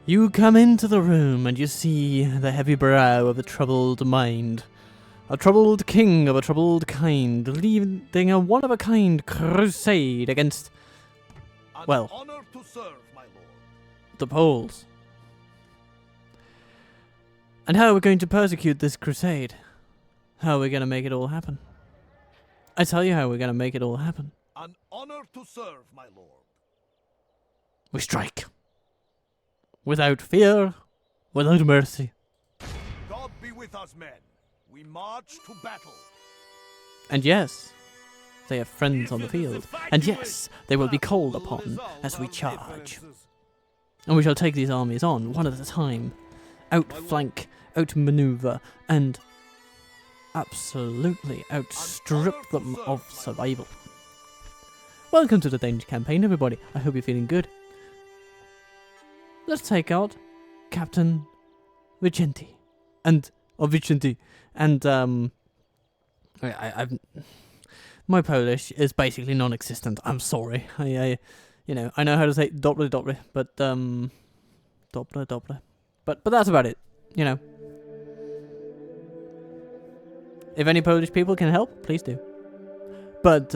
You come into the room and you see the heavy brow of a troubled mind. A troubled king of a troubled kind, leading a one-of-a-kind crusade against, well, honor to serve, my lord. the Poles. And how are we going to persecute this crusade? How are we going to make it all happen? I tell you how we're going to make it all happen. An honor to serve, my lord. We strike. Without fear, without mercy. God be with us, men. We march to battle. And yes, they have friends on the field. And yes, they will be called upon as we charge. And we shall take these armies on, one at a time. Outflank, outmaneuver, and absolutely outstrip them of survival. Welcome to the Danish campaign, everybody. I hope you're feeling good. Let's take out Captain Vicente. My Polish is basically non-existent. I'm sorry. I know how to say dobre, but dobre. But that's about it. You know. If any Polish people can help, please do. But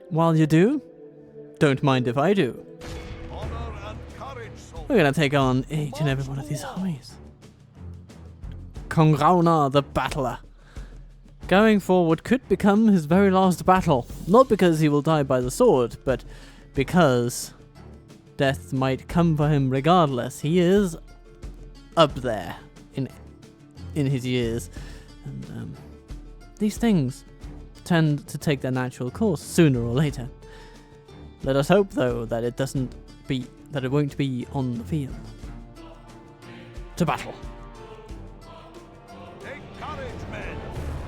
while you do, don't mind if I do. We're gonna take on each and every one of these armies. Kong Ragnar the Battler. Going forward could become his very last battle. Not because he will die by the sword, but because death might come for him regardless. He is up there in his years. And these things tend to take their natural course sooner or later. Let us hope, though, that it won't be on the field. To battle. Take courage, men.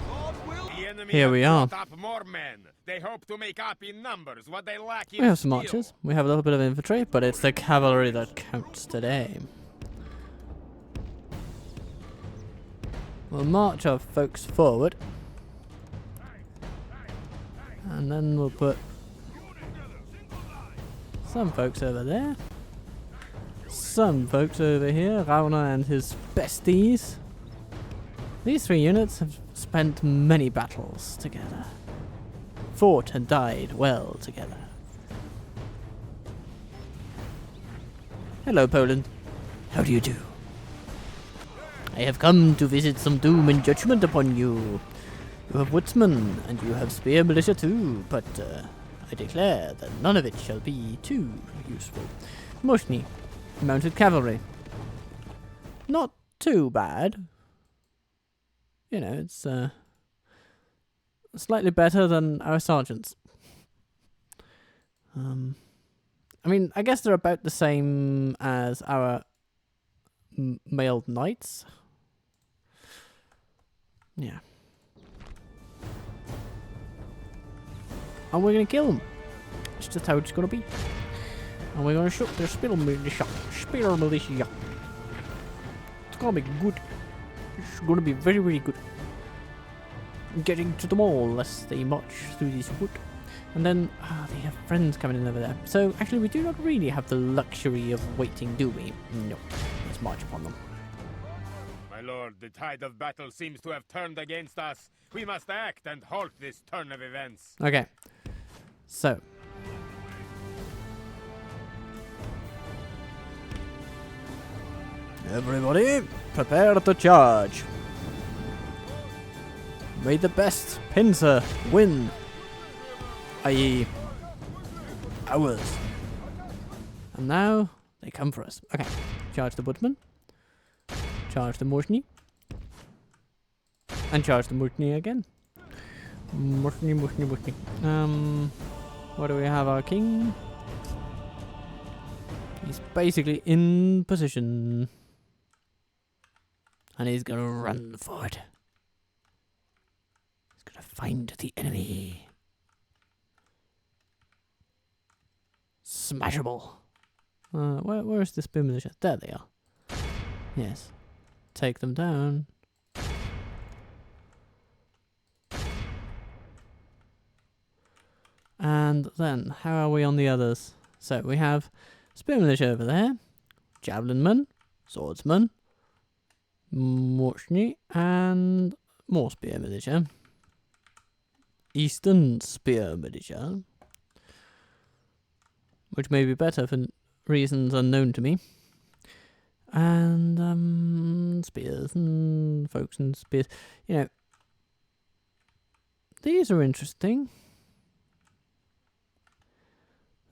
God will. Here we are. Up more men. They hope to make up in numbers what they lack in We have some skill. archers. We have a little bit of infantry, but it's the cavalry that counts today. We'll march our folks forward. And then we'll put some folks over there. Some folks over here, Ragnar and his besties. These three units have spent many battles together. Fought and died well together. Hello, Poland. How do you do? I have come to visit some doom and judgment upon you. You have woodsmen, and you have spear militia too, but I declare that none of it shall be too useful. Mostly mounted cavalry. Not too bad. You know, it's slightly better than our sergeants. I mean, I guess they're about the same as our mailed knights. Yeah. And we're gonna kill them. It's just how it's gonna be. And we're gonna shoot their spear militia. It's gonna be good. It's gonna be very, very good. Getting to them all as they march through this wood. And then, they have friends coming in over there. So, actually, we do not really have the luxury of waiting, do we? No. Let's march upon them. My lord, the tide of battle seems to have turned against us. We must act and halt this turn of events. Okay. So. Everybody, prepare to charge. May the best pincer win. I.e. ours. And now, they come for us. Okay. Charge the woodman. Charge the Moshni. And charge the Moshni again. Moshni. Where do we have our king? He's basically in position. And he's gonna run forward. He's gonna find the enemy. Smashable. Where is this spear militia? There they are. Yes. Take them down. And then, how are we on the others? So we have spear militia over there. Javelinman, Swordsman, Morchny, and more Spear Militia. Eastern Spear Militia, which may be better for reasons unknown to me. And spears and folks and spears. You know, these are interesting.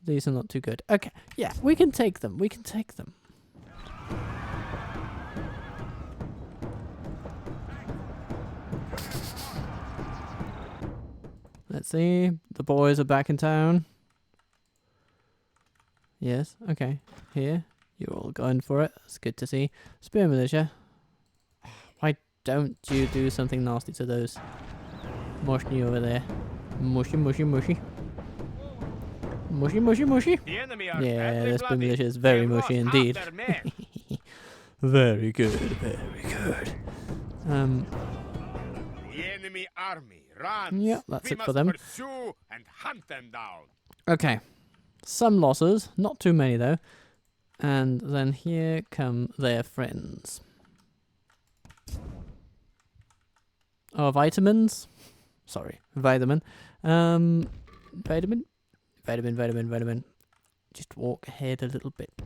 These are not too good. Okay, yeah, we can take them. We can take them. Let's see. The boys are back in town. Yes, okay. Here. You're all going for it. It's good to see. Spear Militia. Why don't you do something nasty to those mushy over there? Mushy, mushy, mushy. Mushy, mushy, mushy. Yeah, this Spear Militia is very mushy indeed. Very good, very good. The enemy army runs. Yeah, that's it for them. Pursue and hunt them down. Okay. Some losses. Not too many though. And then here come their friends. Oh, vitamins? Sorry, vitamin. Vitamin? Vitamin. Just walk ahead a little bit.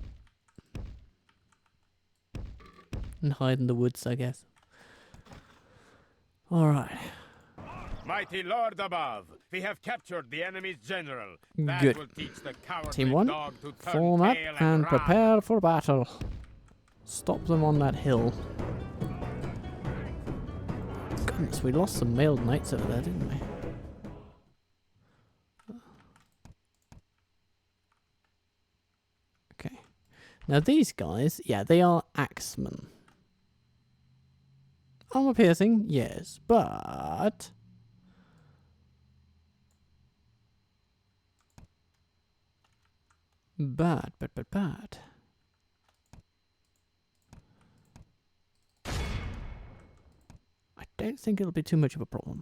And hide in the woods, I guess. Alright. Mighty Lord above, we have captured the enemy's general. That Good. will teach the cowardly Team 1, dog to turn form up tail and run. prepare for battle. Stop them on that hill. Goodness, we lost some mailed knights over there, didn't we? Okay. Now these guys, yeah, they are axemen. Armor piercing, yes, but... Bad. I don't think it'll be too much of a problem.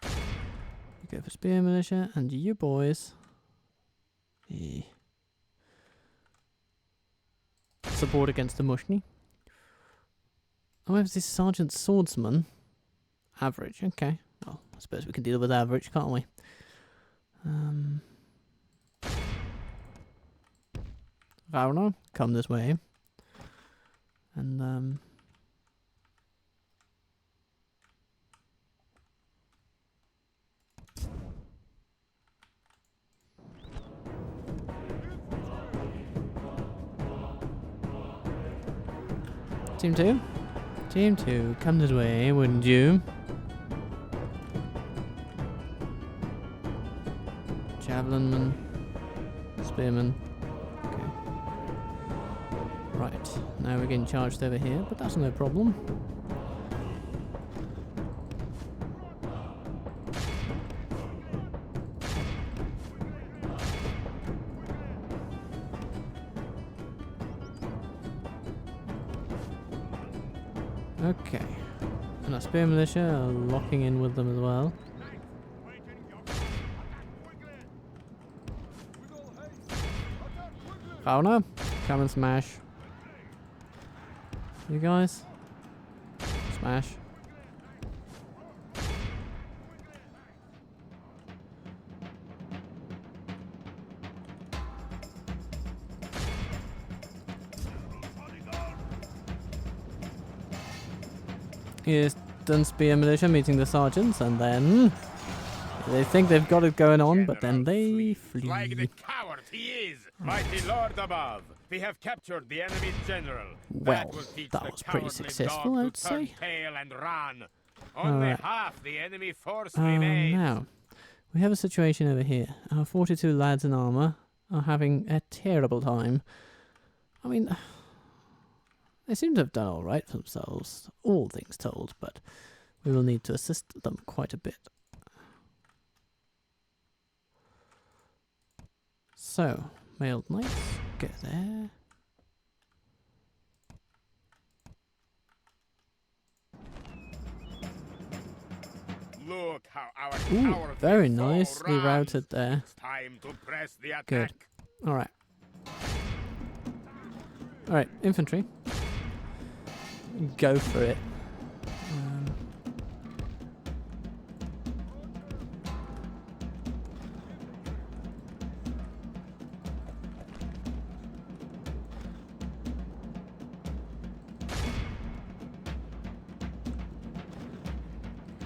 You go for Spear Militia, and you boys... support against the Mushni. Oh, I have this Sergeant Swordsman. Average, okay. Well, I suppose we can deal with average, can't we? Rauner, come this way. And, Team 2? Team 2, come this way, wouldn't you? Javelinman. Spearman. Okay. Right, now we're getting charged over here, but that's no problem. Okay. And our Spear Militia are locking in with them as well. Fauna, come and smash. You guys? Smash. Here's done Spear Militia meeting the sergeants, and then they think they've got it going on, but then they flee. Like the coward he is, mighty Lord above, we have captured the enemy's general. Well, will teach that the was pretty cowardly successful, dog I'd to turn say. tail and run. Only Alright. half the enemy force remains. Now, we have a situation over here. Our 42 lads in armour are having a terrible time. I mean, they seem to have done alright for themselves, all things told, but we will need to assist them quite a bit. So, mailed knights, go there. Look how our Ooh, cowardly very foe nicely runs. routed there. It's time to press the attack. Good. Alright. Alright, infantry. Go for it.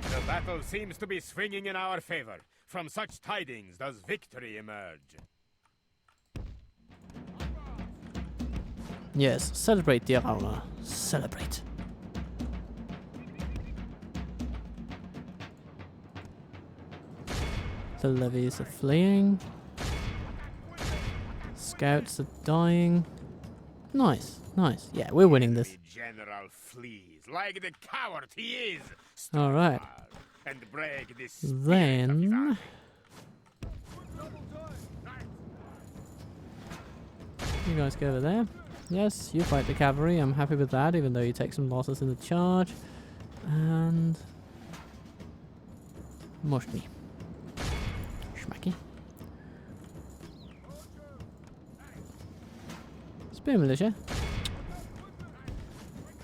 The battle seems to be swinging in our favor. From such tidings does victory emerge. Yes, celebrate, dear owner. Celebrate. The levies are fleeing. Scouts are dying. Nice, nice. Yeah, we're winning this. The general flees like the coward he is. All right. And break this. Then you guys go over there. Yes, you fight the cavalry. I'm happy with that, even though you take some losses in the charge. And Moshni. Schmacky. Spear militia.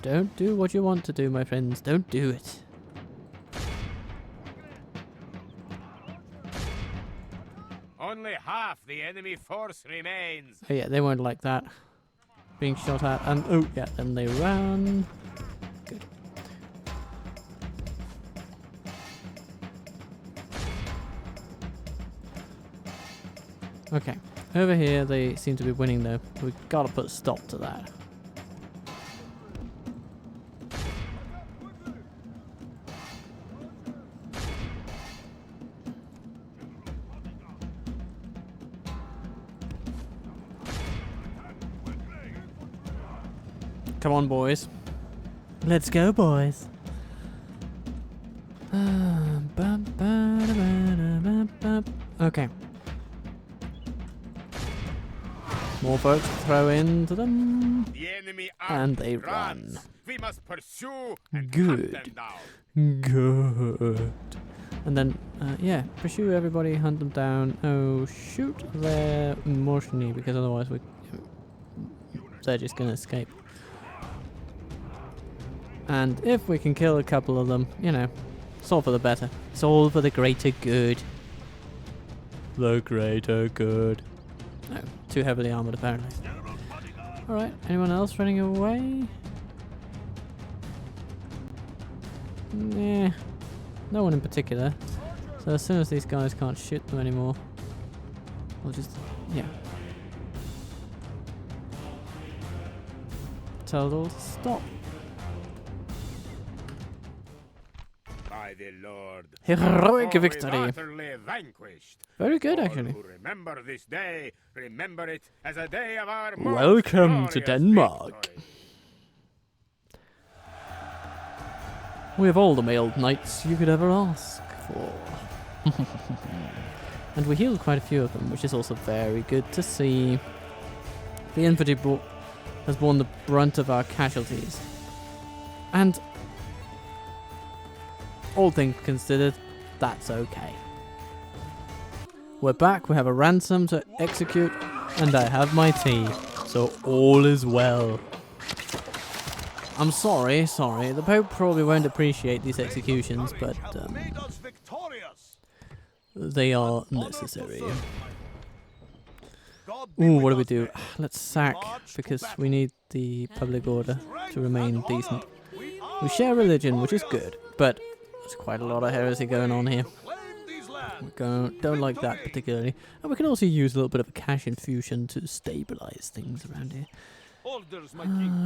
Don't do what you want to do, my friends. Don't do it. Only half the enemy force remains. Oh yeah, they won't like that. Being shot at, and oh yeah, then they ran. Good. Okay, over here they seem to be winning though. We've got to put a stop to that. Come on, boys. Let's go, boys. Okay. More folks to throw into them. The enemy And they runs. run. We must pursue and Good. hunt them down. Good. And then, yeah, pursue everybody, hunt them down. Oh, shoot their motiony, because otherwise they're just going to escape. And if we can kill a couple of them, you know, it's all for the better. It's all for the greater good. The greater good. No, too heavily armoured apparently. Alright, anyone else running away? Nah, no one in particular. So as soon as these guys can't shoot them anymore, we'll just, yeah. Tell it all to stop. By the Lord. Heroic Always victory. utterly vanquished. Very good, All actually. who remember this day, remember it as a day of our Welcome to Denmark. Victory. We have all the mailed knights you could ever ask for. And we healed quite a few of them, which is also very good to see. The infantry has borne the brunt of our casualties. And all things considered, that's okay. We're back, we have a ransom to execute, and I have my tea, so all is well. I'm sorry, the Pope probably won't appreciate these executions, but they are necessary. Ooh, what do we do? Let's sack, because we need the public order to remain decent. We share religion, which is good, but there's quite a lot of heresy going on here. We don't like that particularly. And we can also use a little bit of a cash infusion to stabilize things around here.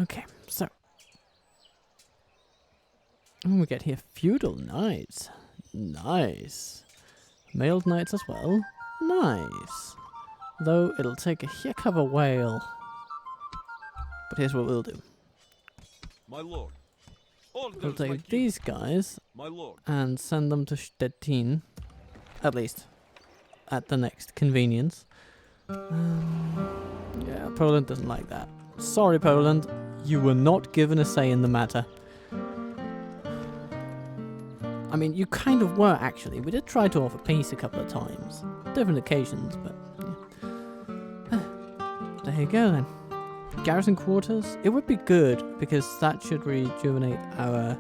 Okay, so. And we get here feudal knights. Nice. Mailed knights as well. Nice. Though it'll take a heck of a while. But here's what we'll do. My lord. We'll take these guys My lord. and send them to Stettin. At least. At the next convenience. Yeah, Poland doesn't like that. Sorry, Poland. You were not given a say in the matter. I mean, you kind of were, actually. We did try to offer peace a couple of times. Different occasions, but... Yeah. There you go, then. Garrison quarters. It would be good because that should rejuvenate our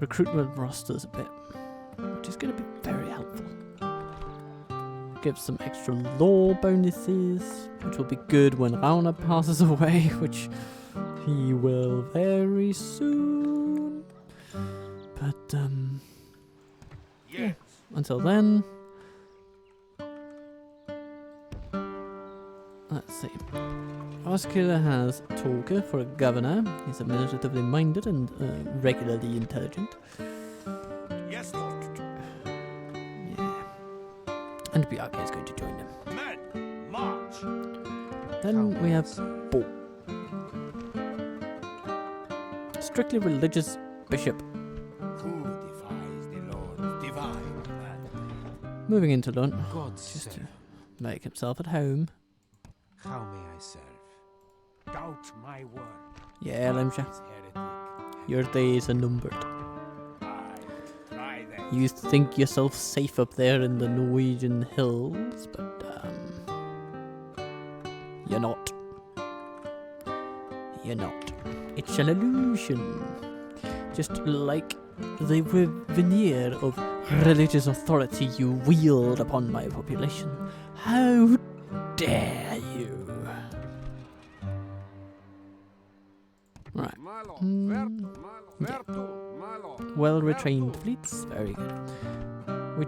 recruitment rosters a bit, which is going to be very helpful. Give some extra law bonuses, which will be good when Rauna passes away, which he will very soon. But yeah, until then, let's see. Oscar has Talker for a governor. He's administratively minded and regularly intelligent. Yes, Lord. Yeah. And Bianca is going to join them. Men, march. Then we have Bo. Strictly religious bishop. Who defies the Lord's divine plan? Moving into Lund. God Just to save. make himself at home. How may I serve? Doubt my word. Yeah, Lemsha. This heretic. Your days are numbered. Aye, try that. You think yourself safe up there in the Norwegian hills, but you're not. You're not. It's an illusion. Just like the veneer of religious authority you wield upon my population. How dare you? Right. Well-retrained fleets. Very good. We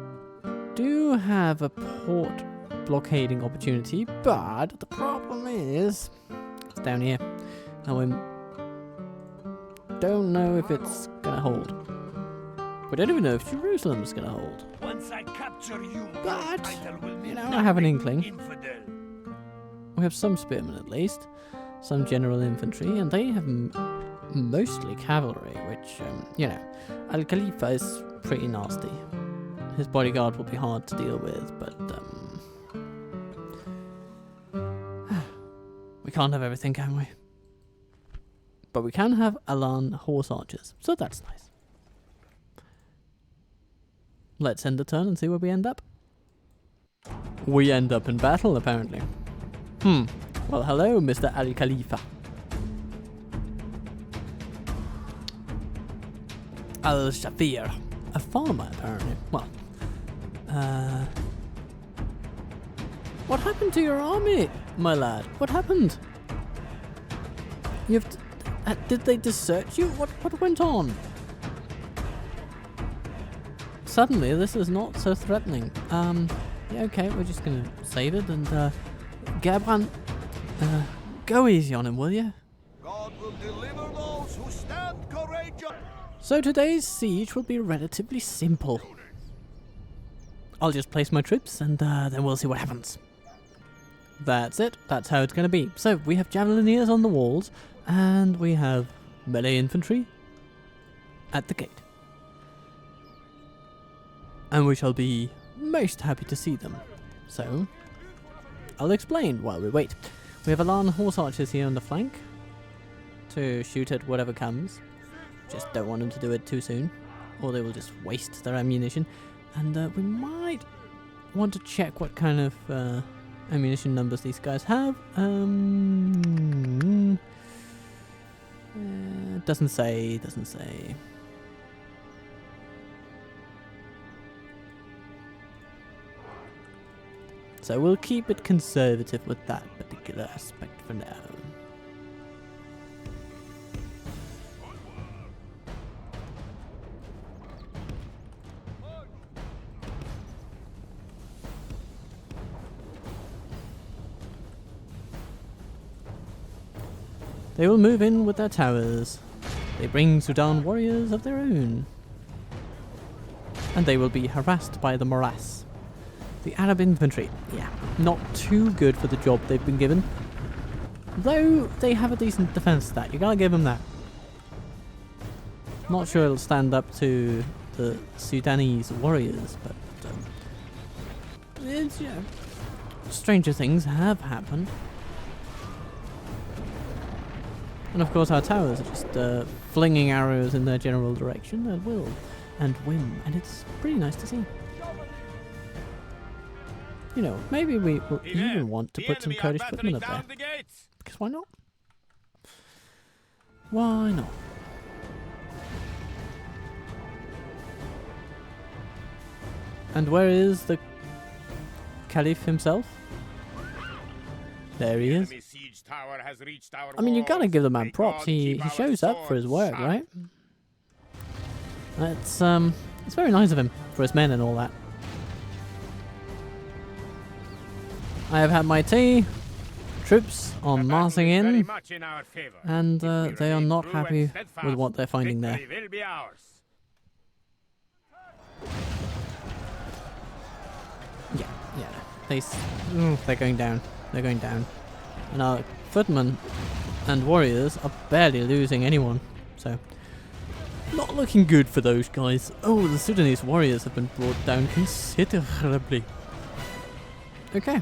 do have a port blockading opportunity, but the problem is it's down here. And we don't know if it's gonna hold. We don't even know if Jerusalem's gonna hold. Once I capture you, But, title will mean I have an nothing, inkling. Infidel. We have some spearmen at least, some general infantry, and they have mostly cavalry, which, Al-Khalifa is pretty nasty. His bodyguard will be hard to deal with, but, we can't have everything, can we? But we can have Alan horse archers, so that's nice. Let's end the turn and see where we end up. We end up in battle, apparently. Well, hello, Mr. Ali Khalifa. Al-Shafir. A farmer, apparently. Well, what happened to your army, my lad? What happened? Did they desert you? What went on? Suddenly, this is not so threatening. Yeah, okay, we're just gonna save it and, Gabran, go easy on him, will you? God will deliver those who stand courageous. So today's siege will be relatively simple. I'll just place my troops and then we'll see what happens. That's it. That's how it's going to be. So we have javelineers on the walls and we have melee infantry at the gate. And we shall be most happy to see them. So I'll explain while we wait. We have Alan horse archers here on the flank to shoot at whatever comes. Just don't want them to do it too soon, or they will just waste their ammunition. And we might want to check what kind of ammunition numbers these guys have. Doesn't say. So we'll keep it conservative with that particular aspect for now. They will move in with their towers. They bring Sudan warriors of their own. And they will be harassed by the morass. The Arab infantry, yeah, not too good for the job they've been given. Though they have a decent defense stat, you gotta give them that. Not sure it'll stand up to the Sudanese warriors, but it's, stranger things have happened. And of course our towers are just flinging arrows in their general direction at will and whim, and it's pretty nice to see. You know, maybe we will Be there. even want to The put some enemy are Kurdish battering footmen up there. down the gates. Because why not? Why not? And where is the Khalif himself? There he The is. enemy siege tower has reached our I mean, you gotta walls. give the man May props. God He keep our shows up for his swords word, sharp. right? It's very nice of him for his men and all that. I have had my tea. Troops are The battle marching is very in, much in our favor. and If we they are remain not true happy and with steadfast, what they're finding there. victory will be ours. Yeah. They're going down. They're going down. And our footmen and warriors are barely losing anyone. So, not looking good for those guys. Oh, the Sudanese warriors have been brought down considerably. Okay.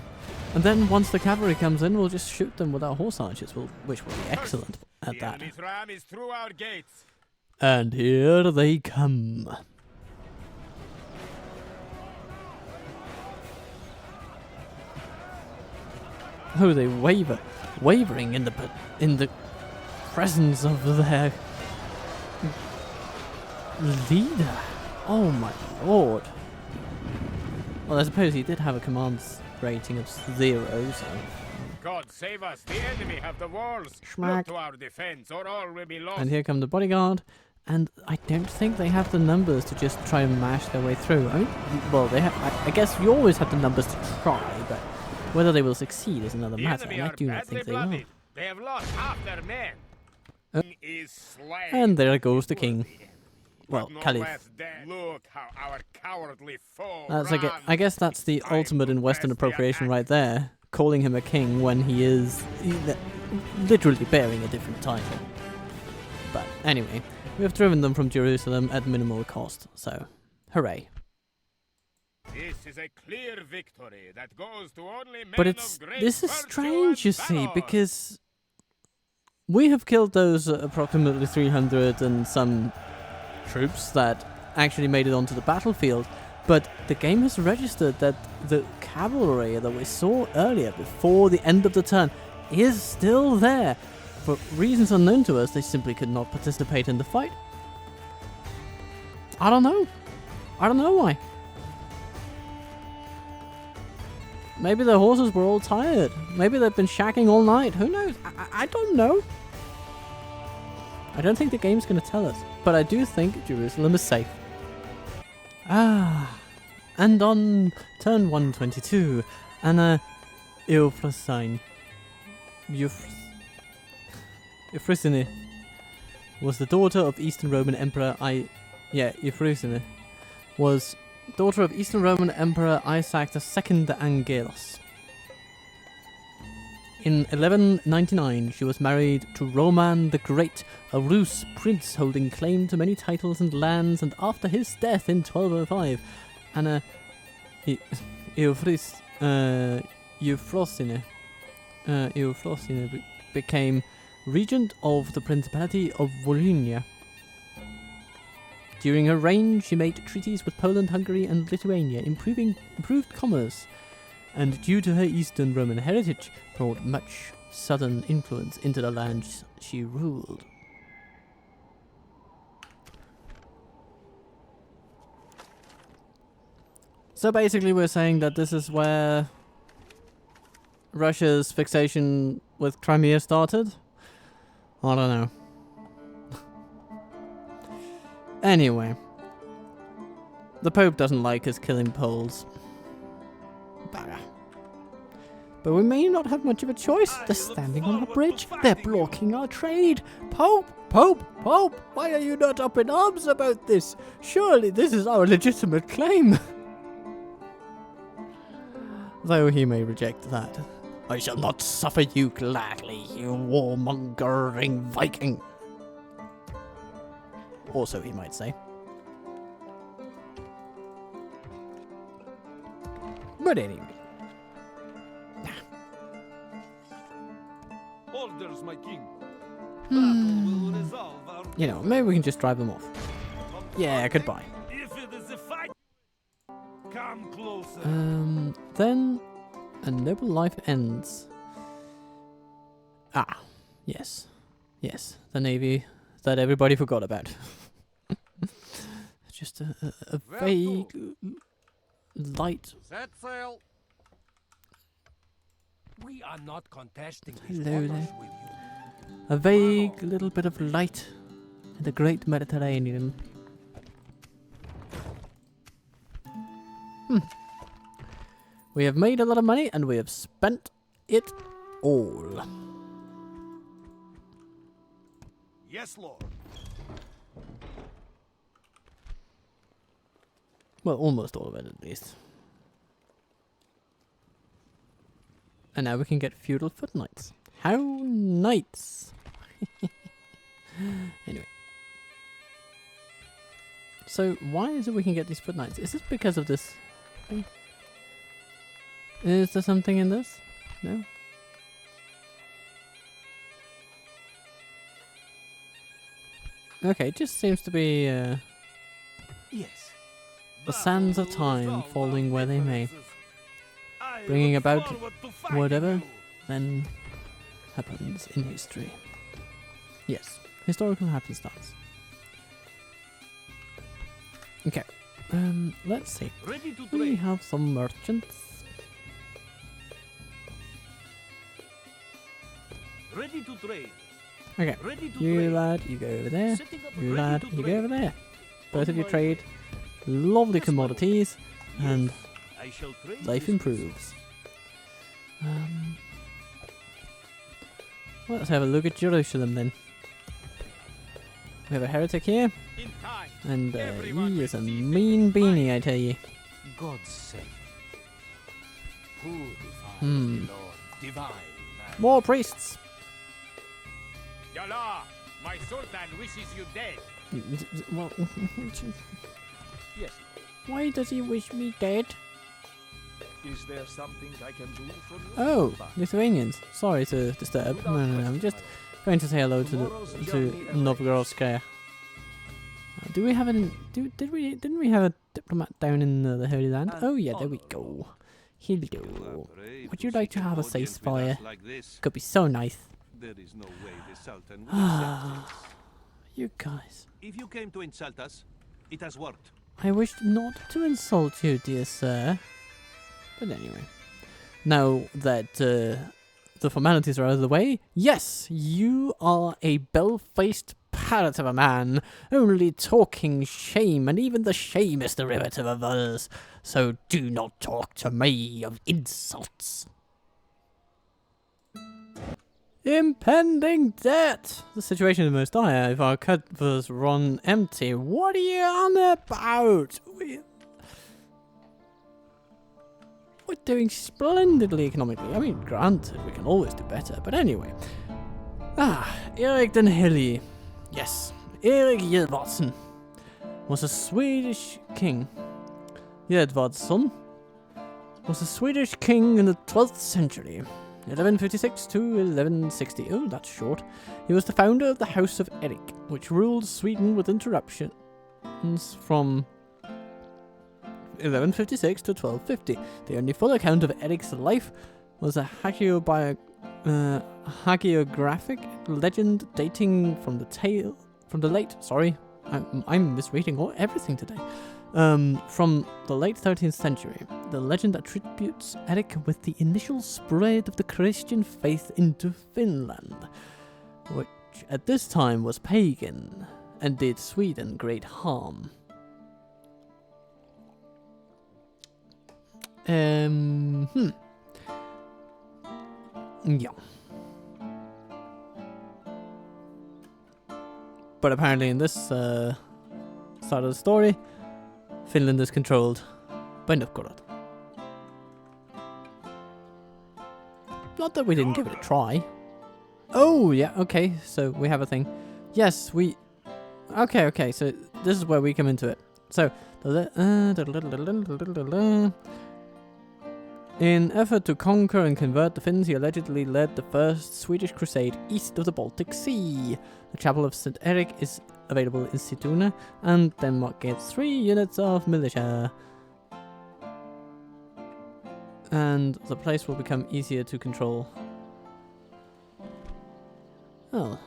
And then once the cavalry comes in, we'll just shoot them with our horse archers, which will be excellent at The that. enemy's ram is through our gates. And here they come. Oh, they wavering in the presence of their leader. Oh my lord. Well, I suppose he did have a command rating of 0, so... God save us, the enemy have the walls. Schmack. Look to our defense, or all will be lost. And here come the bodyguard, and I don't think they have the numbers to just try and mash their way through. Well, they have. I guess you always have the numbers to try, but whether they will succeed is another The matter, enemy and I are do not badly think they will. blooded. They have lost half their men. King is slain. And there goes the king. Well, But no Khalif. less dead. Look how our cowardly foe I guess that's the ultimate in Western appropriation right there, calling him a king when he is literally bearing a different title. But anyway, we have driven them from Jerusalem at minimal cost, so hooray. This is a clear victory that goes to only men But of great this is virtue strange, you and see, valor. because we have killed those approximately 300 and some troops that actually made it onto the battlefield, but the game has registered that the cavalry that we saw earlier before the end of the turn is still there. For reasons unknown to us, they simply could not participate in the fight. I don't know why. Maybe their horses were all tired. Maybe they've been shacking all night. Who knows? I don't know. I don't think the game's going to tell us. But I do think Jerusalem is safe. And on turn 122, Anna Eufrosine Euphrosyne was the daughter of Eastern Roman Emperor Euphrosyne was daughter of Eastern Roman Emperor Isaac II the Angelos. In 1199, she was married to Roman the Great, a Rus prince holding claim to many titles and lands, and after his death in 1205, Anna Euphrosyne became regent of the Principality of Volhynia. During her reign, she made treaties with Poland, Hungary, and Lithuania, improved commerce, and due to her Eastern Roman heritage, brought much southern influence into the lands she ruled. So basically we're saying that this is where Russia's fixation with Crimea started? I don't know. Anyway. The Pope doesn't like us killing Poles. Bah. But we may not have much of a choice. They're standing on our bridge. They're blocking our trade. Pope! Pope! Pope! Why are you not up in arms about this? Surely this is our legitimate claim. Though he may reject that. I shall not suffer you gladly, you warmongering Viking. Or so he might say. But anyway. Orders, my king. Battle will resolve our You know, maybe we can just drive them off. Yeah, goodbye. If it is a fight, come closer. Then a noble life ends. Ah, yes. Yes, the navy that everybody forgot about. Just a vague light. Set sail. We are not contesting these Hello waters there. with you. A vague little bit of light in the great Mediterranean. We have made a lot of money and we have spent it all. Yes, Lord. Well, almost all of it at least. And now we can get feudal footnotes. How nice! Anyway. So, why is it we can get these footnotes? Is this because of this thing? Is there something in this? No? Okay, it just seems to be Yes. the sands of time falling where they may, bringing about whatever then happens in history. Yes, historical happenstance. Okay, let's see. Ready to We trade. have some merchants. Ready to trade. Okay, Ready to you trade. lad, you go over there. Setting up You ready lad, to you go trade. over there. Both of you On my trade way. lovely Yes, my lord. commodities, and Yes, I shall trade life this improves. Well, let's have a look at Jerusalem then. We have a heretic here, In time. and Everyone he is a will see mean things beanie, I tell you. God's sake. Who defies Hmm. the Lord? Divine man. More priests! Yalla, my sultan wishes you dead. Well, Yes. why does he wish me dead? Is there something I can do for you? Oh, But Lithuanians. Sorry to disturb. without No, I'm question, just my lord. going to say hello Tomorrow's to journey awaits. Novgorodskaya. Do we have an? Didn't we have a diplomat down in the Holy Land? An Oh yeah, there we honor. go. Hello. Would you like to have a ceasefire? Like this? Could be so nice. There is no way the Sultan will accept this. You guys. If you came to insult us, it has worked. I wished not to insult you, dear sir. But anyway. Now that the formalities are out of the way, yes, you are a bell-faced parrot of a man, only talking shame, and even the shame is derivative of others. So do not talk to me of insults. Impending debt! The situation is most dire if our coffers run empty. What are you on about? We're doing splendidly economically. I mean, granted, we can always do better, but anyway. Erik den Helige. Yes, Erik Edvardsson was a Swedish king. Edvardsson was a Swedish king in the 12th century. 1156 to 1160. Oh, that's short. He was the founder of the House of Erik, which ruled Sweden with interruptions from 1156 to 1250. The only full account of Erik's life was a hagiographic legend dating from the late. Sorry, I'm misreading everything today. From the late 13th century, the legend attributes Erik with the initial spread of the Christian faith into Finland, which at this time was pagan and did Sweden great harm. Yeah. But apparently in this side of the story, Finland is controlled by Novgorod. Not that we didn't give it a try. Oh, yeah, okay, so we have a thing. Yes, we... Okay, so this is where we come into it. So, in effort to conquer and convert the Finns, he allegedly led the first Swedish crusade east of the Baltic Sea. The chapel of St. Erik is available in Sigtuna, and Denmark gets 3 units of militia. And the place will become easier to control. Oh,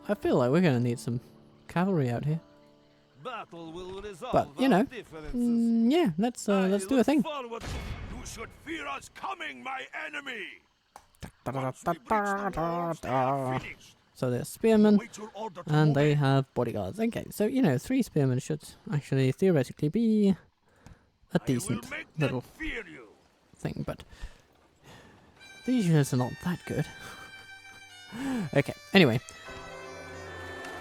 I feel like we're going to need some cavalry out here. Battle will resolve But, you know, our differences. yeah, let's do a look thing. forward to- You should fear us coming, my enemy. Once we reach the walls, they are finished. So they're spearmen, Await your order to and move they in. have bodyguards. Okay, so, you know, 3 spearmen should actually theoretically be a I will decent make little them fear you. thing, but these units are not that good. Okay, anyway.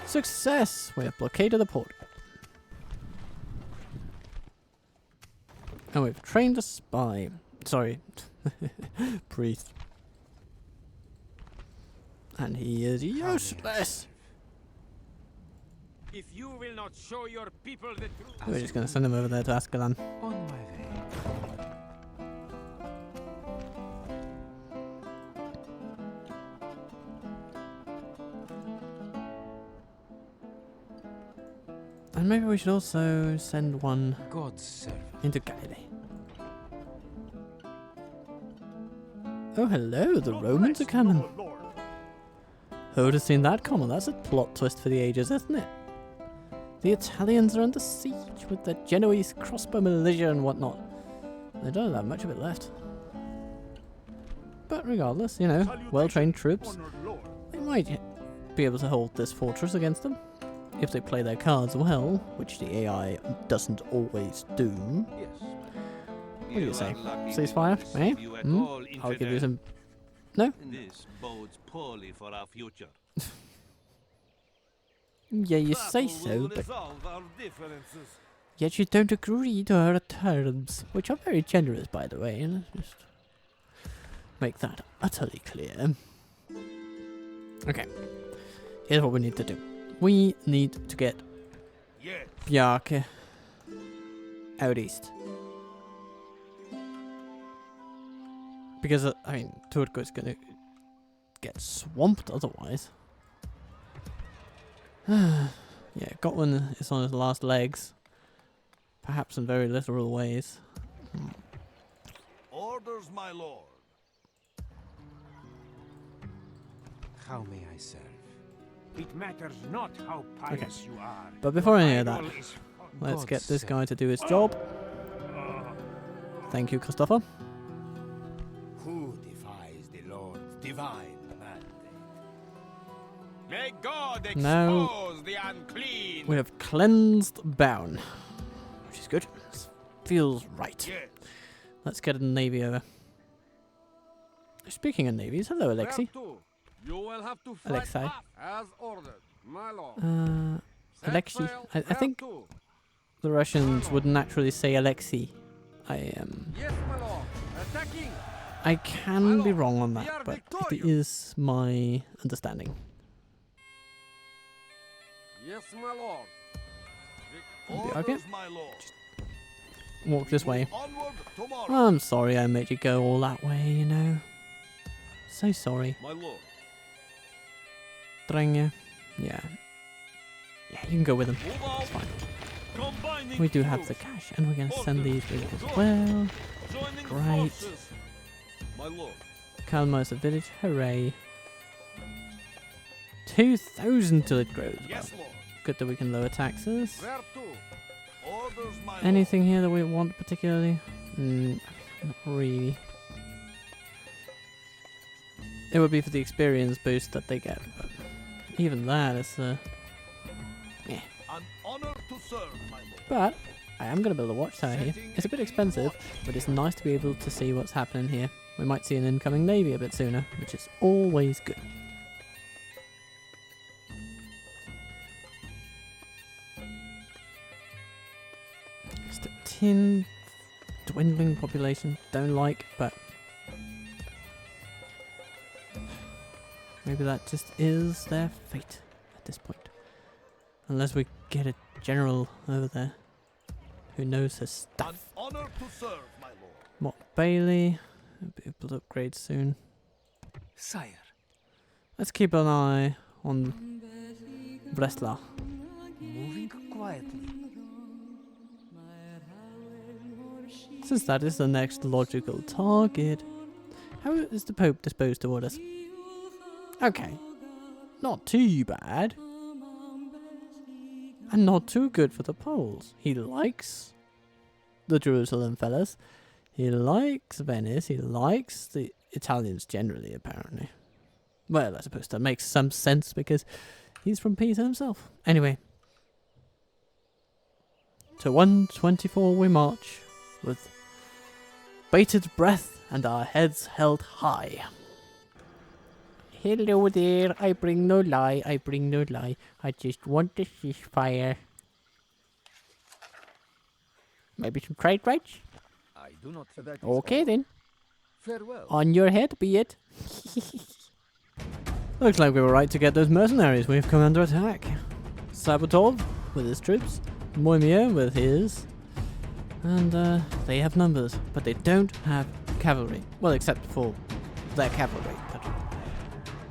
Success! We have blockaded the port. And we've trained a spy. Sorry. Priest. And he is useless! If you will not show your people the truth, We're just going to send him over there to Ascalon. On my way. And maybe we should also send one God's servant. into Galilee. Oh, hello, the Romans are coming. Oh, Lord. Who would have seen that coming? That's a plot twist for the ages, isn't it? The Italians are under siege with their Genoese crossbow militia and whatnot. They don't have much of it left. But regardless, you know, well-trained troops, Honored Lord. they might be able to hold this fortress against them. If they play their cards well, which the AI doesn't always do. Yes. What do you say? are lucky Ceasefire? we Eh? receive you at Hmm? all, I'll give you infidel. some... No? This bodes poorly for our future. Yeah, you say Battle so, will but resolve our differences. yet you don't agree to our terms, which are very generous, by the way. Let's just make that utterly clear. Okay, here's what we need to do. We need to get Yes. Bjarke out east. Because, I mean, Turku is going to get swamped otherwise. Yeah, Gotland is on his last legs. Perhaps in very literal ways. Orders, my lord. How may I serve? it matters not how pious you are. But before any of that, Idol is let's God's get this sake. guy to do his job. Thank you, Christopher. Who defies the Lord's divine mandate? May God Now- expose the unclean. We have cleansed Bound, which is good. This feels right. Yes. Let's get a navy over. Speaking of navies, hello, Alexei. You will have to fight Alexei. back as ordered, my lord. Set Alexei. sail, I think where to? the Russians would naturally say Alexei. Yes, my lord. Attacking. I can be lord, wrong on we that, are but it victorious. is my understanding. Yes, my lord. Okay. Orders, my lord. Walk this way. Onward tomorrow. I'm sorry I made you go all that way, you know. So sorry. My lord. Drenge. Yeah. Yeah, you can go with them. Move out. It's fine. Combining We do have the troops. cash, and we're going to send these with it as well. Joining Great. forces. My lord. Kalmar is a village. Hooray. 2,000 till it grows. Yes, Well, lord. good that we can lower taxes. Where to? Orders, my Anything here that we want particularly? Not really. It would be for the experience boost that they get, but even that is lord. An honor to serve, my lord. But I am going to build a watchtower here. It's a bit expensive, but it's nice to be able to see what's happening here. We might see an incoming navy a bit sooner, which is always good. Just a tin dwindling population. Don't like, but maybe that just is their fate at this point. Unless we get a general over there who knows his An stuff. honor to serve, my lord. Mott Bailey. I'll be able to upgrade soon. Sire. Let's keep an eye on Breslau. Moving quietly. since that is the next logical target. How is the Pope disposed toward us? Okay, not too bad. And not too good for the Poles. He likes the Jerusalem fellas. He likes Venice. He likes the Italians generally, apparently. Well, I suppose that makes some sense because he's from Pisa himself. Anyway. To 124 we march, with bated breath and our heads held high. Hello there, I bring no lie, I bring no lie. I just want a ceasefire. Maybe some trade rights? I do not. That is Okay all. then. Farewell. On your head be it. Looks like we were right to get those mercenaries. We've come under attack. Sabatov with his troops, Moimia with his, and they have numbers, but they don't have cavalry. Well, except for their cavalry, but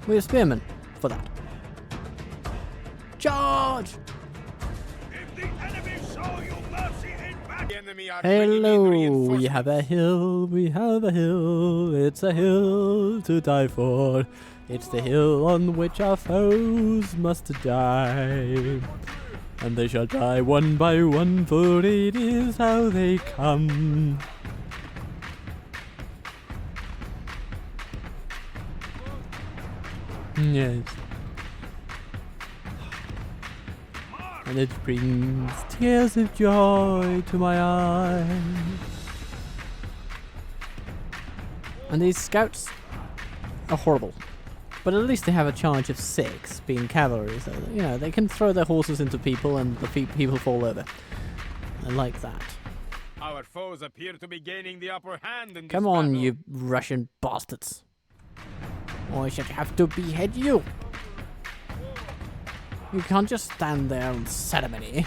we have spearmen for that. Charge! If the enemy show you mercy in battle, The enemy are bringing in Hello, we reinforcements. have a hill, we have a hill, it's a hill to die for. It's the hill on which our foes must die. And they shall die one by one, for it is how they come. Yes. And it brings tears of joy to my eyes. And these scouts are horrible. But at least they have a charge of 6, being cavalry, so that, you know, they can throw their horses into people and the people fall over. I like that. Our foes appear to be gaining the upper hand in this Come on, battle. you Russian bastards. Or I should have to behead you. You can't just stand there on ceremony.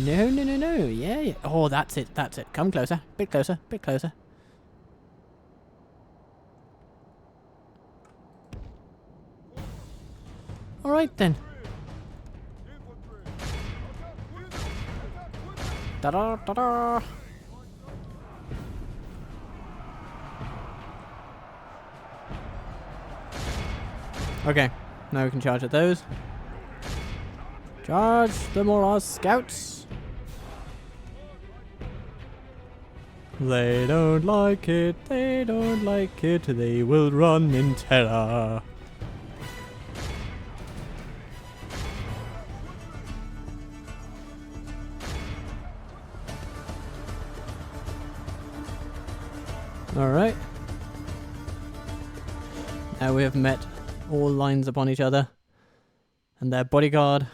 No, no, no, no. Yeah, yeah. Oh, that's it, that's it. Come closer. Bit closer, bit closer. Alright then. Ta-da, ta-da. Okay, now we can charge at those. Charge the Moraz scouts. They don't like it, they don't like it, they will run in terror. Alright. Now we have met all lines upon each other, and their bodyguard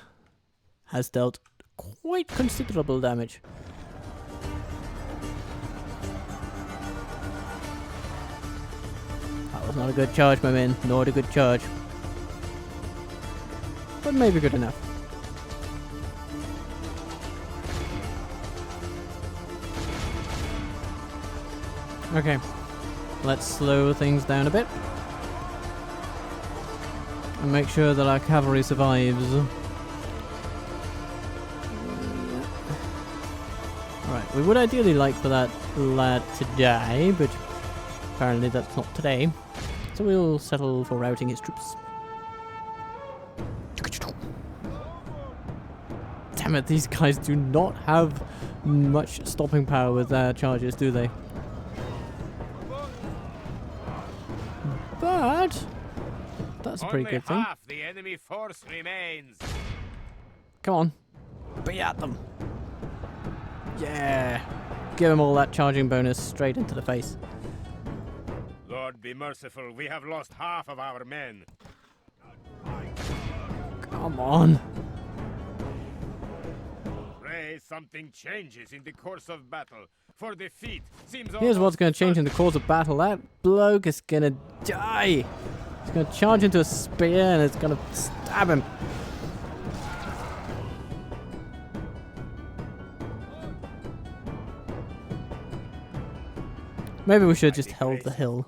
has dealt quite considerable damage. That was not a good charge, my men, not a good charge. But maybe good enough. Okay, let's slow things down a bit and make sure that our cavalry survives. Alright, we would ideally like for that lad to die, but apparently that's not today. So we'll settle for routing his troops. Damn it, these guys do not have much stopping power with their charges, do they? But that's a pretty Only good thing. half the enemy force remains. Come on. Be at them. Yeah. Give them all that charging bonus straight into the face. Lord be merciful, we have lost half of our men. Come on. Pray something changes in the course of battle, for defeat seems Here's what's going to change in the course of battle. That bloke is going to die. He's going to charge into a spear and it's going to stab him. Maybe we should have just held the hill.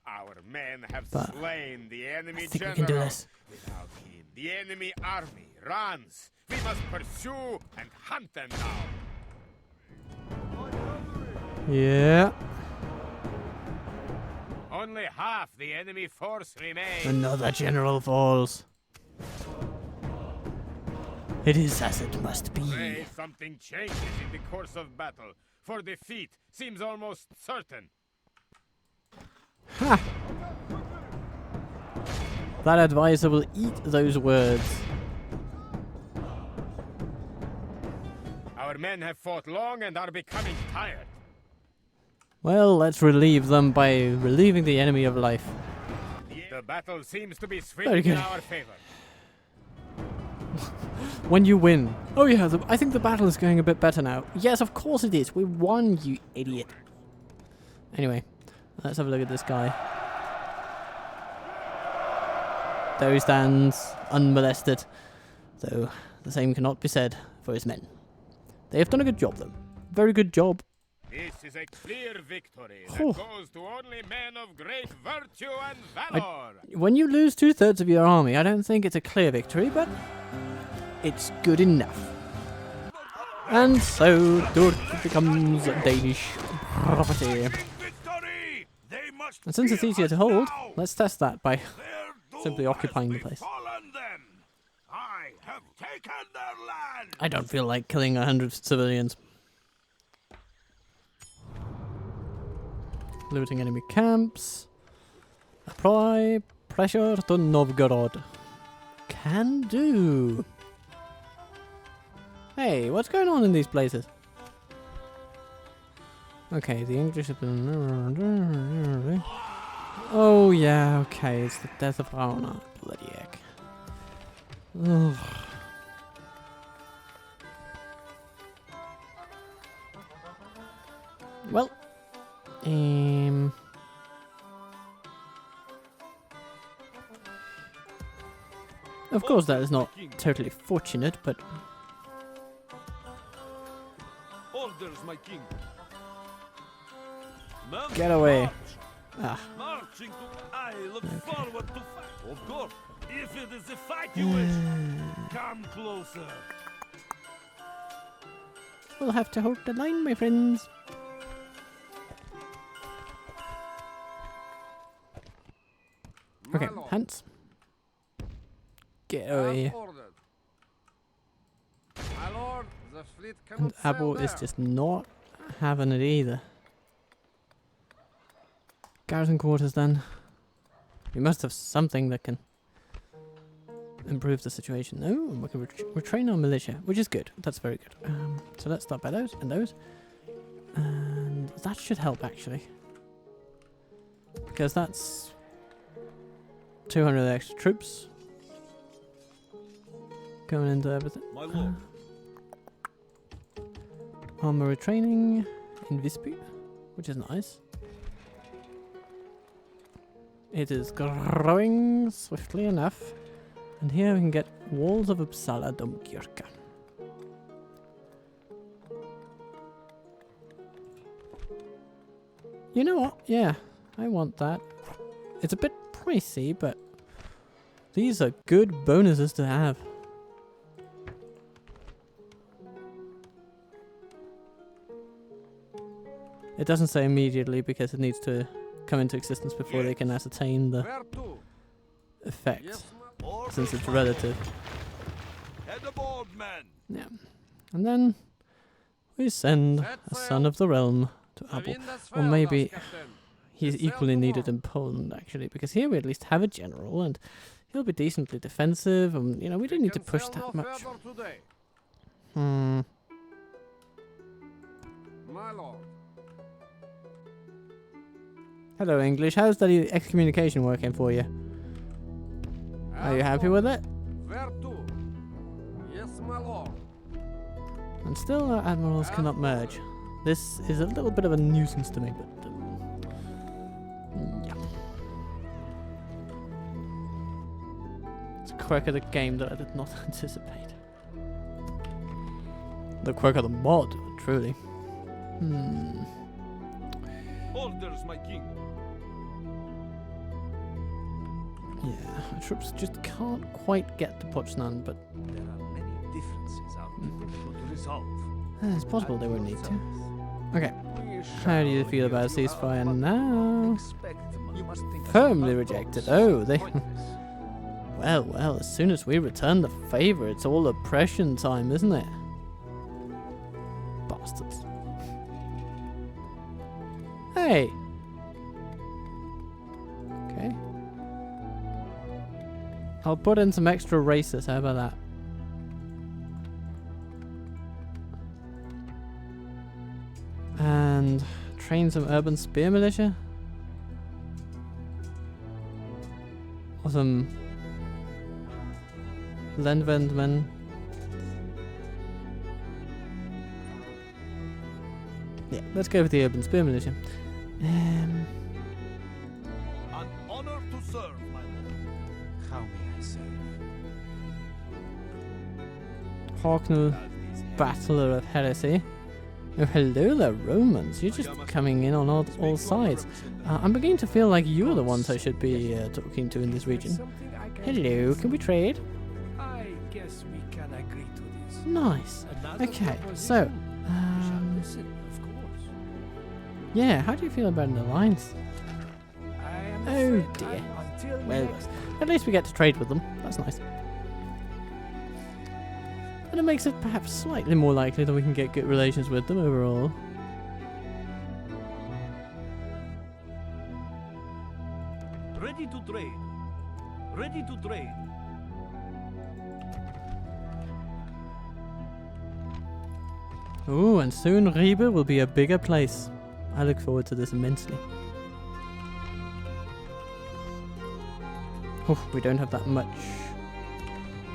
Our men have But slain the enemy I think general. we can do this. Without him, the enemy army runs. We must pursue and hunt them now. Yeah. Only half the enemy force remains. Another general falls. It is as it must be. Pray something changes in the course of battle, for defeat seems almost certain. Ha! That advisor will eat those words. Our men have fought long and are becoming tired. Well, let's relieve them by relieving the enemy of life. The battle seems to be Very swinging good. in our favor. When you win. Oh yeah, I think the battle is going a bit better now. Yes, of course it is. We won, you idiot. Anyway, let's have a look at this guy. There he stands, unmolested. Though the same cannot be said for his men. They have done a good job, though. Very good job. This is a clear victory that Whew. goes to only men of great virtue and valor. When you lose 2/3 of your army, I don't think it's a clear victory, but it's good enough. And so, Turk becomes Danish property. Victory! They must And since it's fear easier us to hold, now. let's test that by Their doom simply has occupying the place. befallen them. I have taken their land. I don't feel like killing 100 civilians. Looting enemy camps. Apply pressure to Novgorod. Can do. Hey, what's going on in these places? Okay, the English have been... Oh yeah, okay, it's the death of Rana. Bloody heck. Ugh. Well, of course that is not totally fortunate, but Orders, my king. get away. Ah, Marching to I look forward to fight. Of course. If it is a fight you wish, come closer. we'll have to hold the line, my friends. Okay, My lord. Hans. Get As away. ordered. My lord, the fleet And cannot sail Abu is there. just not having it either. Garrison quarters then. We must have something that can improve the situation. No, we can retrain our militia, which is good. That's very good. So let's start by those and those. And that should help actually. Because that's 200 extra troops going into everything. My lord. Armory training in Visby, which is nice. It is growing swiftly enough. And here we can get walls of Uppsala Domkyrka. You know what? Yeah, I want that. It's a bit pricey, but these are good bonuses to have. It doesn't say immediately because it needs to come into existence before they can ascertain the Where to? effect, Yes, my lord. since it's relative. Head aboard, men. Yeah. And then we send Set a sail. son of the realm to The Abu. wind has Or failed maybe us, Captain. he's Sail equally needed tomorrow. in Poland, actually, because here we at least have a general, and he'll be decently defensive, and, you know, we don't need to can push sail that no much. further today. My lord. Hello, English. How's the excommunication working for you? Are you As happy with ordered. it? Where to? Yes, my lord. And still, our admirals cannot merge. This is a little bit of a nuisance to me, but yeah. It's a quirk of the game that I did not anticipate. The quirk of the mod, truly. Orders, my king. Yeah, our troops just can't quite get to Poznan, but There are many differences our people should resolve. it's possible they won't need to. Okay, We How do you feel about a ceasefire now? Firmly rejected. Oh, they... Well, as soon as we return the favor, it's all oppression time, isn't it? Bastards. Hey! Okay. I'll put in some extra races, how about that? And train some urban spear militia? Or some Landwendmen? Yeah, let's go with the urban spear militia. An honor to serve, my lord. How may I serve? Hawknell, Battler of Heresy. Oh, hello there, Romans. You're just coming in on all sides. I'm beginning to feel like you're the ones I should be talking to in this region. Hello, can we trade? I guess we can agree to this. Nice. Okay, so, yeah, how do you feel about an alliance? Oh dear. Well, at least we get to trade with them. That's nice. And it makes it perhaps slightly more likely that we can get good relations with them overall. Ready to trade. Ready to trade. Ooh, and soon Ribe will be a bigger place. I look forward to this immensely. Oh, we don't have that much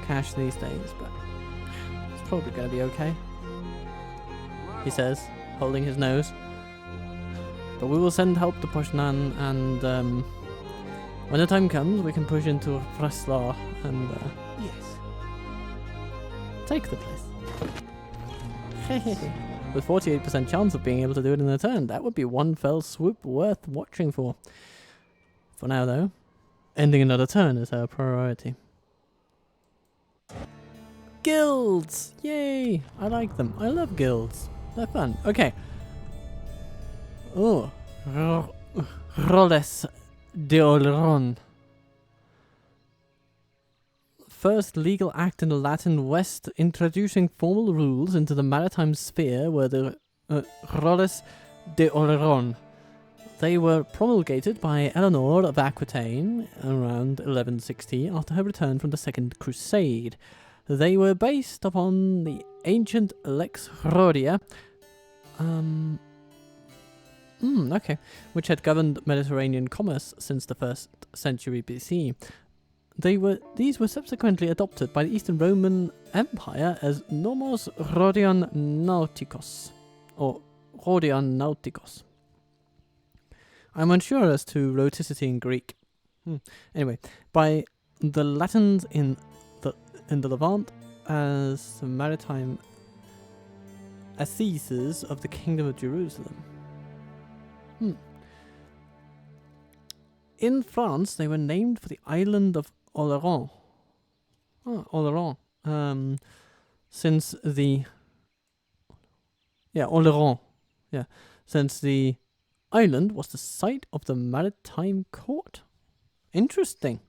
cash these days, but it's probably going to be okay. He says, holding his nose. But we will send help to Poznan, and when the time comes, we can push into Breslau and take the place. With 48% chance of being able to do it in a turn. That would be one fell swoop worth watching for. For now, though, ending another turn is our priority. Guilds! Yay! I like them. I love guilds. They're fun. Okay. Oh. Roles de Oleron. First legal act in the Latin West introducing formal rules into the maritime sphere were the Roles de Oleron. They were promulgated by Eleanor of Aquitaine around 1160 after her return from the Second Crusade. They were based upon the ancient Lex Rhodia, okay, which had governed Mediterranean commerce since the 1st century BC. These were subsequently adopted by the Eastern Roman Empire as Nomos Rhodion Nauticos, or Rhodion Nauticos. I'm unsure as to rhoticity in Greek. Anyway, by the Latins in the Levant as maritime assizes of the Kingdom of Jerusalem. In France, they were named for the island of Oleron. Oleron. Since the... Oleron. Yeah. Since the island was the site of the maritime court. Interesting.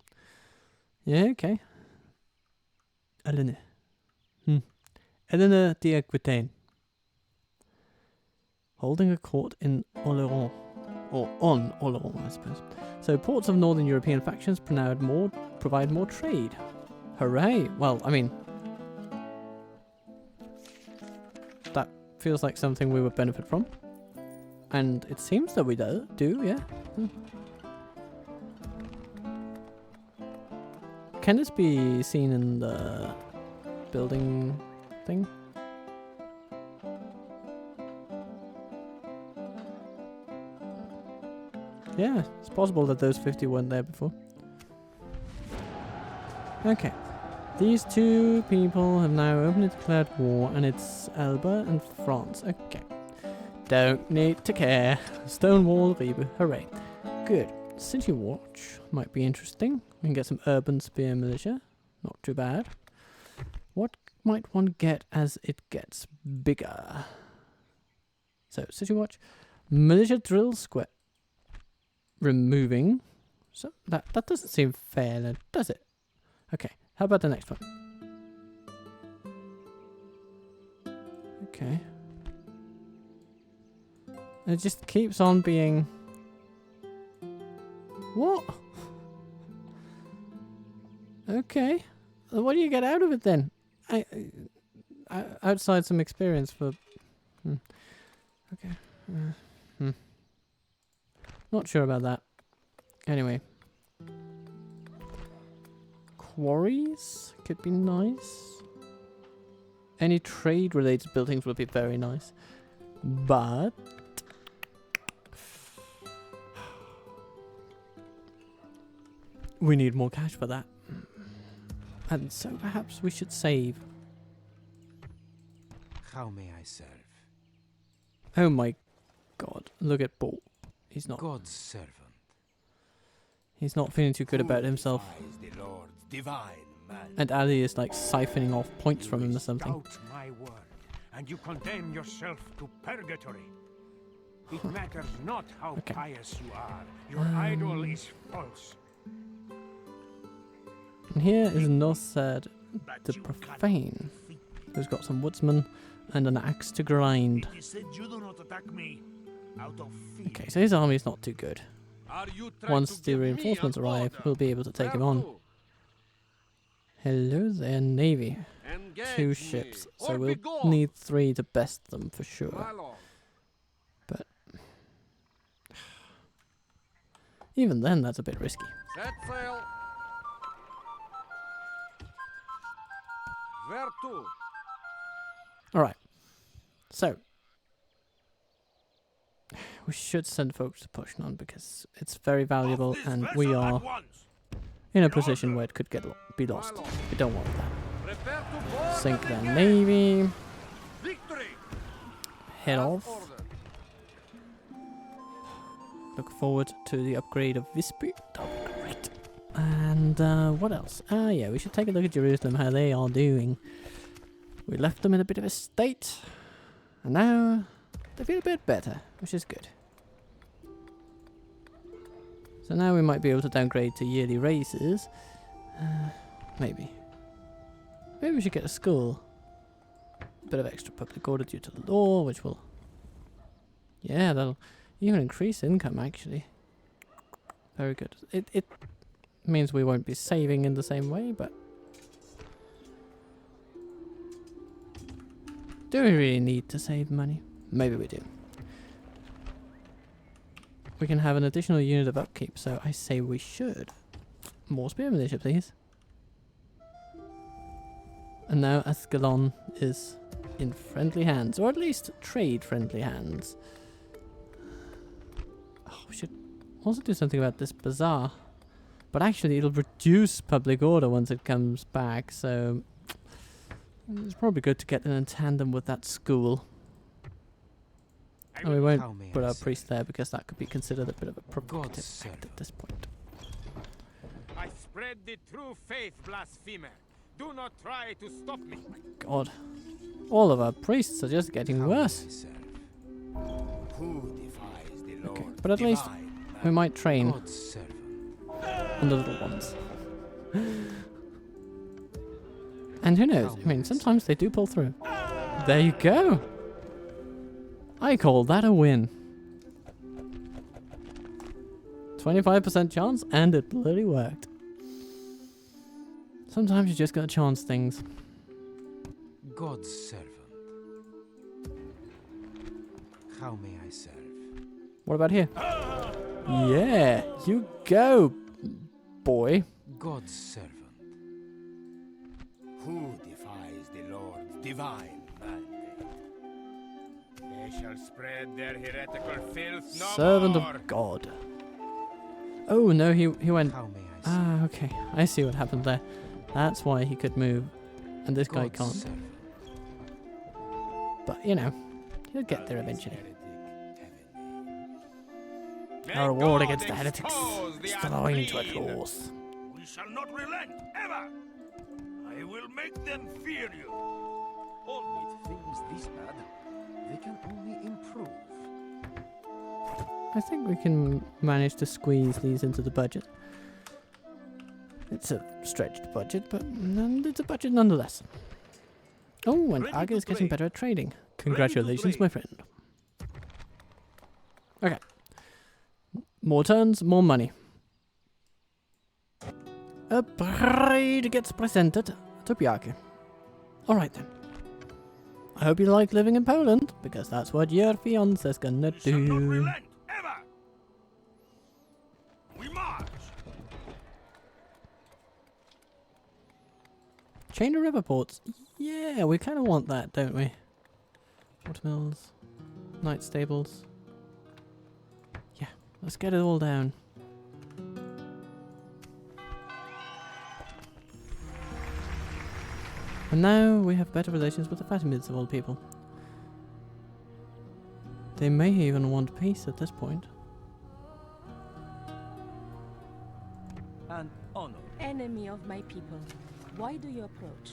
Yeah, okay. Eleanor. Eleanor d'Aquitaine. Holding a court in Oleron. Or on Oleron, I suppose. So ports of northern European factions provide more trade. Hooray! Well, I mean, that feels like something we would benefit from. And it seems that we do, yeah. Can this be seen in the building thing? Yeah, it's possible that those 50 weren't there before. Okay. These two people have now openly declared war, and it's Elba and France. Okay. Don't need to care. Stonewall Ribe. Hooray. Good. City Watch might be interesting. We can get some urban spear militia. Not too bad. What might one get as it gets bigger? So, City Watch. Militia drill square. Removing. So that doesn't seem fair, does it? Okay. How about the next one? Okay. It just keeps on being. What? Okay. What do you get out of it then? I outside some experience for. Okay. Not sure about that. Anyway. Quarries could be nice. Any trade related buildings would be very nice. But we need more cash for that. And so perhaps we should save. How may I serve? Oh my god. Look at Paul. He's not. God's servant. He's not feeling too good about himself. The Lord's divine man. And Ali is like siphoning off points from him or something. Doubt my word, and you condemn yourself to purgatory. It matters not how Okay. pious you are. Your idol is false. And here is Nosad the Profane, who's got some woodsmen and an axe to grind. He said you do not attack me out of fear. Okay, so his army is not too good. Are you trying Once to the give me reinforcements an arrive, order? we'll be able to take him Where on. to? Hello there, Navy. Engage 2 me, ships, or so be we'll gone. need 3 to best them for My sure. lord. Even then, that's a bit risky. Set sail. Where to? Alright, so we should send folks to Pushnon because it's very valuable and we are in a position where it could be lost. We don't want that. Prepare to board Sink and their engage. navy, Victory. head Have off. order. Look forward to the upgrade of Visby. That'll be great. And what else? Yeah, we should take a look at Jerusalem, how they are doing. We left them in a bit of a state, and now they feel a bit better, which is good. So now we might be able to downgrade to yearly raises. Maybe. Maybe we should get a school. A bit of extra public order due to the law, which will... Yeah, that'll even increase income, actually. Very good. It means we won't be saving in the same way, but... Do we really need to save money? Maybe we do. We can have an additional unit of upkeep, so I say we should. More spear militia, please. And now Ascalon is in friendly hands, or at least trade-friendly hands. Oh, we should also do something about this bazaar. But actually, it'll reduce public order once it comes back, so... It's probably good to get in tandem with that school. And we won't How may put I our serve? priest there because that could be considered a bit of a provocative God's act at this point. I spread the true faith, blasphemer. Do not try to stop me. God. All of our priests are just getting How may worse. I serve? Who defies the Lord? Okay, but at least we might train God's servant. on the little ones. And who knows? I mean, sometimes they do pull through. There you go. I call that a win. 25% chance, and it bloody worked. Sometimes you just gotta chance things. God's servant. How may I serve? What about here? Yeah, you go, boy. God's servant. Who defies the Lord's divine mandate? They shall spread their heretical filth no Servant more. of God. Oh no, he went. How may I serve? Ah, okay. I see what happened there. That's why he could move, and this guy God's can't. servant. But you know, he'll get there eventually. May Our war God against the heretics expose the is flowing to a unclean. close. We shall not relent, ever! I will make them fear you. With things this bad, they can only improve. I think we can manage to squeeze these into the budget. It's a stretched budget, but it's a budget nonetheless. Oh, and Ready Aga to is getting trade. better at trading. Congratulations, my friend. Okay. More turns, more money. A bride gets presented to Bjarke. Alright then. I hope you like living in Poland, because that's what your fiance's gonna We shall not do. relent, ever! We march! Chain of river ports. Yeah, we kind of want that, don't we? Watermills. Night stables. Yeah, let's get it all down. And now we have better relations with the Fatimids of all people. They may even want peace at this point. And honor. Enemy of my people, why do you approach?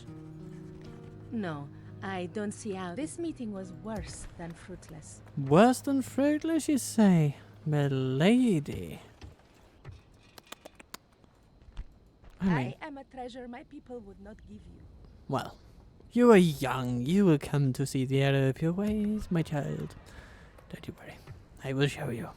No, I don't see how. This meeting was worse than fruitless. Worse than fruitless, you say, milady. I mean, I am a treasure my people would not give you. well, you are young. You will come to see the error of your ways, my child. Don't you worry. I will show you.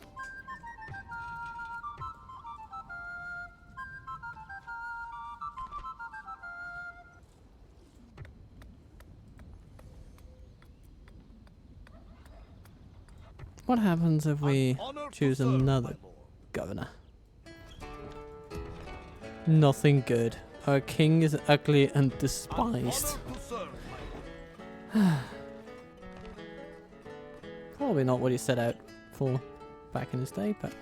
What happens if we An honor to choose serve, another my lord. governor? Nothing good. Our king is ugly and An despised. honor to serve, my lord. Probably not what he set out for back in his day, but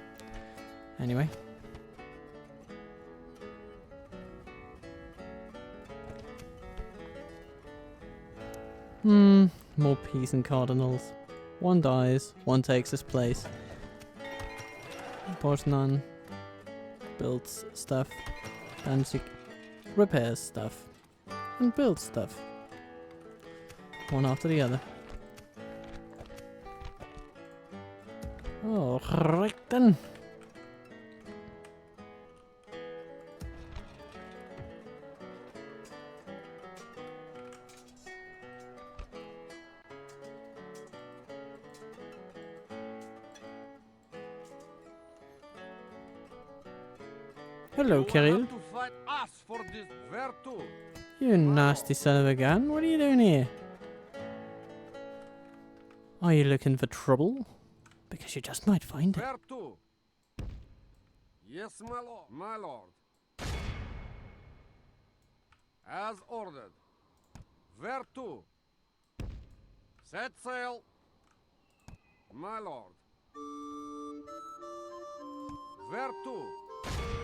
anyway. More peas and cardinals. One dies, one takes his place. Borsnan builds stuff, Danzig repairs stuff, and builds stuff. One after the other. Oh, right then. Hello, You will Kirill. have to fight us for this. Where to? You nasty son of a gun. What are you doing here? Are you looking for trouble? Because you just might find it. Where to? Yes, my lord. My lord. As ordered. Where to? Set sail. My lord. Where to?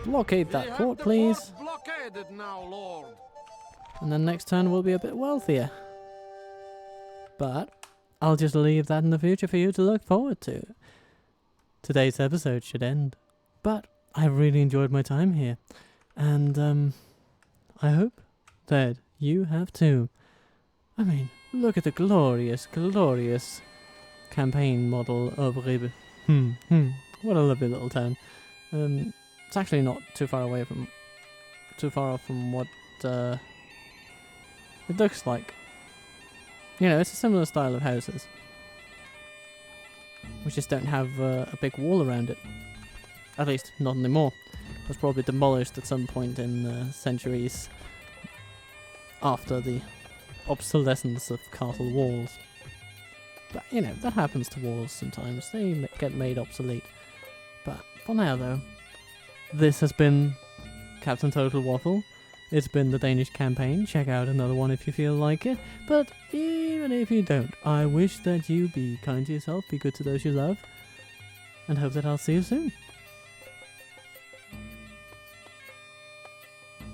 Blockade We that have port, the please. port blockaded now, lord. And then next turn we'll be a bit wealthier. But I'll just leave that in the future for you to look forward to. Today's episode should end. But I really enjoyed my time here. And I hope that you have too. I mean, look at the glorious, glorious campaign model of Ribe. What a lovely little town. It's actually not too far off from what it looks like. You know, it's a similar style of houses. We just don't have a big wall around it. At least, not anymore. It was probably demolished at some point in centuries after the obsolescence of castle walls. But, you know, that happens to walls sometimes. They get made obsolete. But for now, though, this has been Captain Total Waffle. It's been the Danish campaign. Check out another one if you feel like it. But even if you don't, I wish that you be kind to yourself, be good to those you love, and hope that I'll see you soon.